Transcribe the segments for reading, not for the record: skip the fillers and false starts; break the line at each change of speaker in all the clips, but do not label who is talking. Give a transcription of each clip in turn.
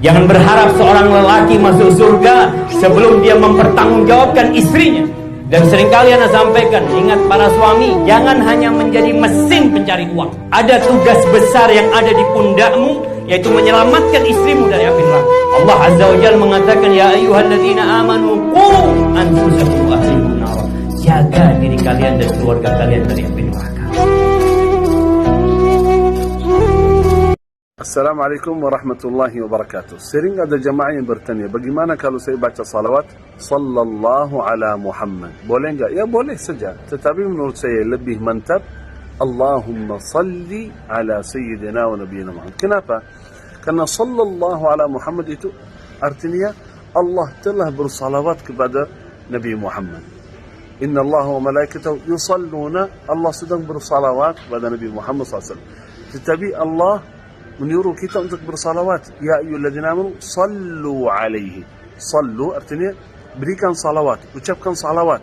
Jangan berharap seorang lelaki masuk surga sebelum dia mempertanggungjawabkan istrinya. Dan seringkali Anda sampaikan, ingat para suami, jangan hanya menjadi mesin pencari uang. Ada tugas besar yang ada di pundakmu, yaitu menyelamatkan istrimu dari api neraka. Allah Azza wa Jalla mengatakan, ya ayyuhalladzina amanu qu anfusakum wa ahlikum nar. Jaga diri kalian dan keluarga kalian dari api neraka.
Assalamualaikum warahmatullahi wabarakatuh. Sering ada jamaah yang bertanya, bagaimana kalau saya baca salawat sallallahu ala Muhammad? Boleh enggak? Ya boleh saja. Tetapi menurut saya lebih mantap Allahumma salli ala sayyidina wa nabiyina Muhammad. Kenapa? Karena sallallahu ala Muhammad itu artinya Allah telah bersalawat kepada Nabi Muhammad. Inna Allah wa malaikatahu yusalluna, Allah sedang bersalawat kepada Nabi Muhammad SAW. Tetapi Allah menyuruh kita untuk bersalawat. Ya ayyuhalladzina amanu sallu alaihi. Sallu artinya berikan salawat, ucapkan salawat.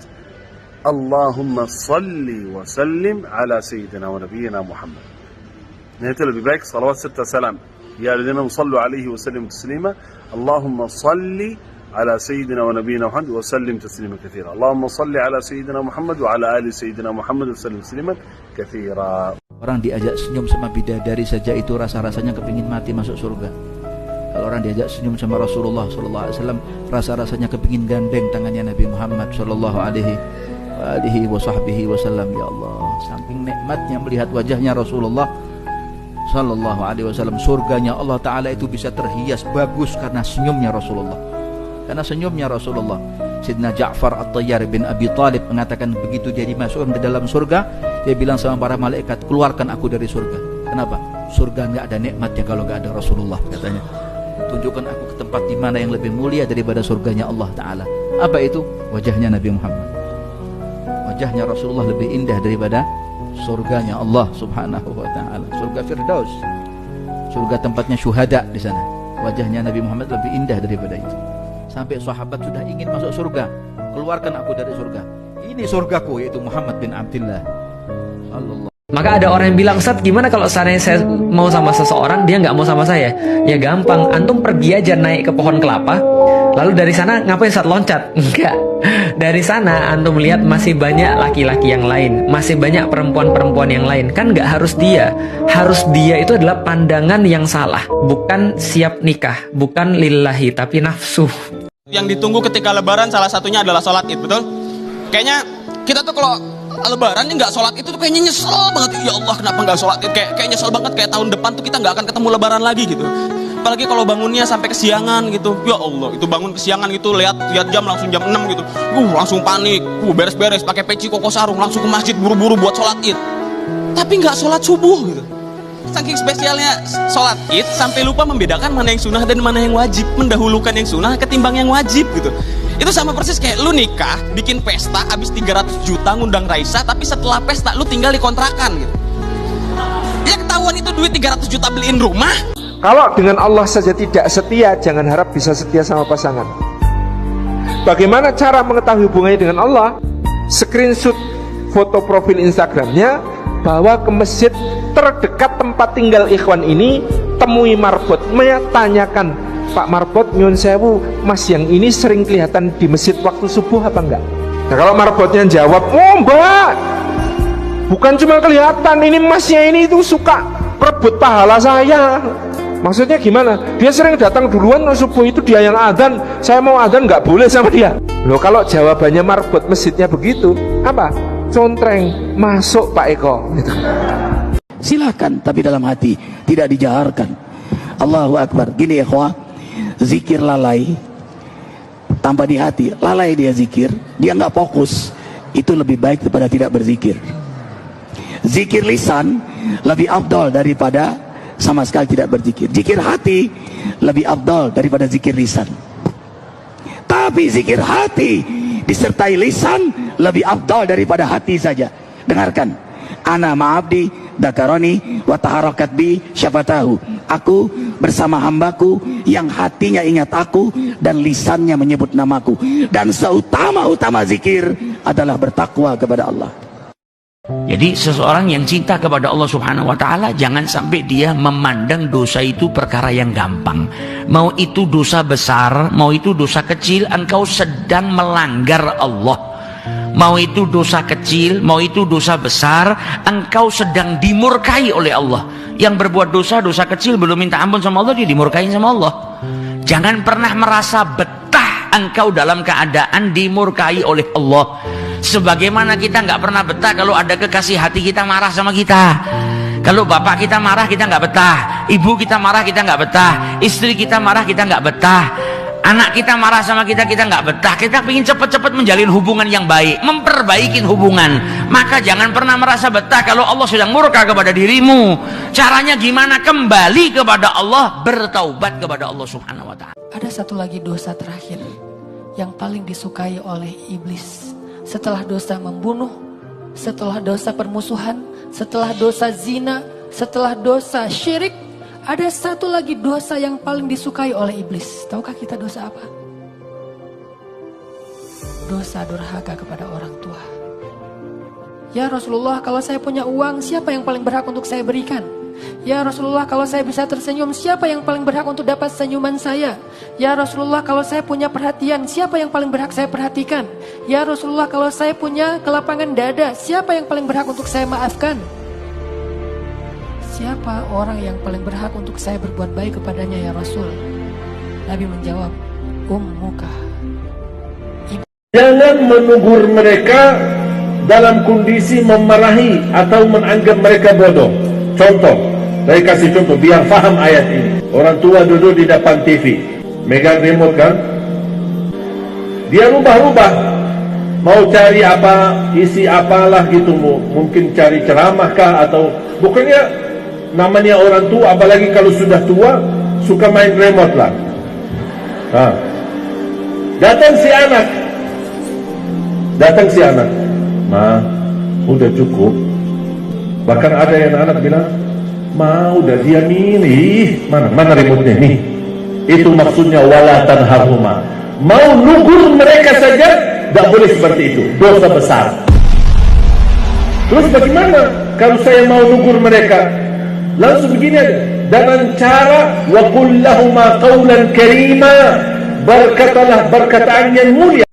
Allahumma salli wa sallim ala sayyidina wa nabiyyina Muhammad. Nah, itu lebih baik salawat serta salam. Ya ayyuhalladzina amanu sallu alaihi wa sallim taslima. Allahumma salli ala sayyidina wa nabiyyina Muhammad wa sallim taslima katsira. Allahumma salli ala sayyidina Muhammad wa ala ali sayyidina Muhammad wa sallim tasliman katsira.
Orang diajak senyum sama bidadari saja itu rasa-rasanya kepingin mati masuk surga. Kalau orang diajak senyum sama Rasulullah SAW, rasa-rasanya kepingin gandeng tangannya Nabi Muhammad SAW. Ya Allah, saking nikmatnya melihat wajahnya Rasulullah SAW. Surganya Allah Ta'ala itu bisa terhias bagus karena senyumnya Rasulullah. Karena senyumnya Rasulullah. Sayyidina Ja'far At-Tayyar bin Abi Talib mengatakan begitu dia dimasukkan ke dalam surga, dia bilang sama para malaikat, keluarkan aku dari surga. Kenapa? Surga nggak ada nikmatnya kalau nggak ada Rasulullah, katanya. Tunjukkan aku ke tempat di mana yang lebih mulia daripada surganya Allah Ta'ala. Apa itu? Wajahnya Nabi Muhammad. Wajahnya Rasulullah lebih indah daripada surganya Allah Subhanahu wa Ta'ala. Surga Firdaus, surga tempatnya syuhada di sana. Wajahnya Nabi Muhammad lebih indah daripada itu. Sampai sahabat sudah ingin masuk surga, keluarkan aku dari surga. Ini surgaku, yaitu Muhammad bin Abdullah. Allah.
Maka ada orang yang bilang, Ustaz, gimana kalau seandainya saya mau sama seseorang, dia nggak mau sama saya? Ya gampang, antum pergi aja naik ke pohon kelapa, lalu dari sana ngapain Ustaz, loncat? Enggak. Dari sana antum lihat masih banyak laki-laki yang lain, masih banyak perempuan-perempuan yang lain. Kan nggak harus dia. Harus dia itu adalah pandangan yang salah. Bukan siap nikah, bukan lillahi, tapi nafsu.
Yang ditunggu ketika lebaran salah satunya adalah sholat id, betul? Kayaknya kita tuh kalau lebaran ini nggak sholat itu tuh kayaknya nyesel banget. Ya Allah, kenapa nggak sholat id? Kayak nyesel banget, kayak tahun depan tuh kita nggak akan ketemu lebaran lagi gitu. Apalagi kalau bangunnya sampai kesiangan gitu. Ya Allah, itu bangun kesiangan gitu, lihat jam langsung jam 6 gitu. Langsung panik, beres-beres pakai peci koko sarung, langsung ke masjid buru-buru buat sholat id. Tapi nggak sholat subuh gitu. Saking spesialnya sholat id sampai lupa membedakan mana yang sunnah dan mana yang wajib, mendahulukan yang sunnah ketimbang yang wajib gitu. Itu sama persis kayak lu nikah, bikin pesta, habis 300 juta ngundang Raisa, tapi setelah pesta lu tinggal di kontrakan gitu. Ya ketahuan itu duit 300 juta beliin rumah.
Kalau dengan Allah saja tidak setia, jangan harap bisa setia sama pasangan. Bagaimana cara mengetahui hubungannya dengan Allah? Screenshot foto profil Instagramnya, bawa ke masjid terdekat tempat tinggal ikhwan ini, temui marbotnya, tanyakan, Pak Marbot, nyun sewu, mas yang ini sering kelihatan di masjid waktu subuh apa enggak? Nah kalau marbotnya jawab, oh mbak, bukan cuma kelihatan, ini masnya ini itu suka rebut pahala saya. Maksudnya gimana? Dia sering datang duluan subuh itu, dia yang adzan, saya mau adzan nggak boleh sama dia. Loh, kalau jawabannya marbot masjidnya begitu, apa? Contreng, masuk Pak Eko gitu.
Silakan, tapi dalam hati, tidak dijaharkan. Allahu Akbar. Gini ya ikhwah, zikir lalai tanpa di hati, lalai dia zikir, dia nggak fokus, itu lebih baik daripada tidak berzikir. Zikir lisan lebih afdal daripada sama sekali tidak berzikir. Zikir hati lebih afdal daripada zikir lisan. Tapi zikir hati disertai lisan lebih afdal daripada hati saja. Dengarkan, ana ma'abdi dakaroni wa taharakat bi syafatahu. Aku bersama hambaku yang hatinya ingat aku dan lisannya menyebut namaku. Dan seutama-utama zikir adalah bertakwa kepada Allah.
Jadi seseorang yang cinta kepada Allah Subhanahu wa taala, jangan sampai dia memandang dosa itu perkara yang gampang. Mau itu dosa besar, mau itu dosa kecil, engkau sedang melanggar Allah. Mau itu dosa kecil, mau itu dosa besar, engkau sedang dimurkai oleh Allah. Yang berbuat dosa kecil belum minta ampun sama Allah, dia dimurkai sama Allah. Jangan pernah merasa betah engkau dalam keadaan dimurkai oleh Allah. Sebagaimana kita nggak pernah betah kalau ada kekasih hati kita marah sama kita. Kalau bapak kita marah, kita nggak betah. Ibu kita marah, kita nggak betah. Istri kita marah, kita nggak betah. Anak kita marah sama kita, kita nggak betah. Kita ingin cepat-cepat menjalin hubungan yang baik, memperbaiki hubungan. Maka jangan pernah merasa betah kalau Allah sedang murka kepada dirimu. Caranya gimana? Kembali kepada Allah, bertaubat kepada Allah Subhanahu wa taala.
Ada satu lagi dosa terakhir yang paling disukai oleh iblis. Setelah dosa membunuh, setelah dosa permusuhan, setelah dosa zina, setelah dosa syirik, ada satu lagi dosa yang paling disukai oleh iblis. Tahukah kita dosa apa? Dosa durhaka kepada orang tua. Ya Rasulullah, kalau saya punya uang, siapa yang paling berhak untuk saya berikan? Ya Rasulullah, kalau saya bisa tersenyum, siapa yang paling berhak untuk dapat senyuman saya? Ya Rasulullah, kalau saya punya perhatian, siapa yang paling berhak saya perhatikan? Ya Rasulullah, kalau saya punya kelapangan dada, siapa yang paling berhak untuk saya maafkan? Siapa orang yang paling berhak untuk saya berbuat baik kepadanya ya Rasul? Nabi menjawab, ummuka.
Jangan menegur mereka dalam kondisi memarahi atau menganggap mereka bodoh. Contoh, saya kasih contoh biar faham ayat ini. Orang tua duduk di depan TV, megang remote kan? Dia rubah-rubah, mau cari apa, isi apalah gitu, mungkin cari ceramah kah atau bukannya namanya orang tua, apalagi kalau sudah tua suka main remote lah. Nah, datang si anak, ma, udah cukup. Bahkan ada yang anak bilang, ma udah diamin, mana remote-nya nih. Itu maksudnya wala tanharhuma. Mau nugur mereka saja tidak boleh seperti itu, dosa besar. Terus bagaimana kalau saya mau nugur mereka? Langsung begini aja, dengan cara wa qul lahuma qawlan karima, berkatalah perkataan yang mulia.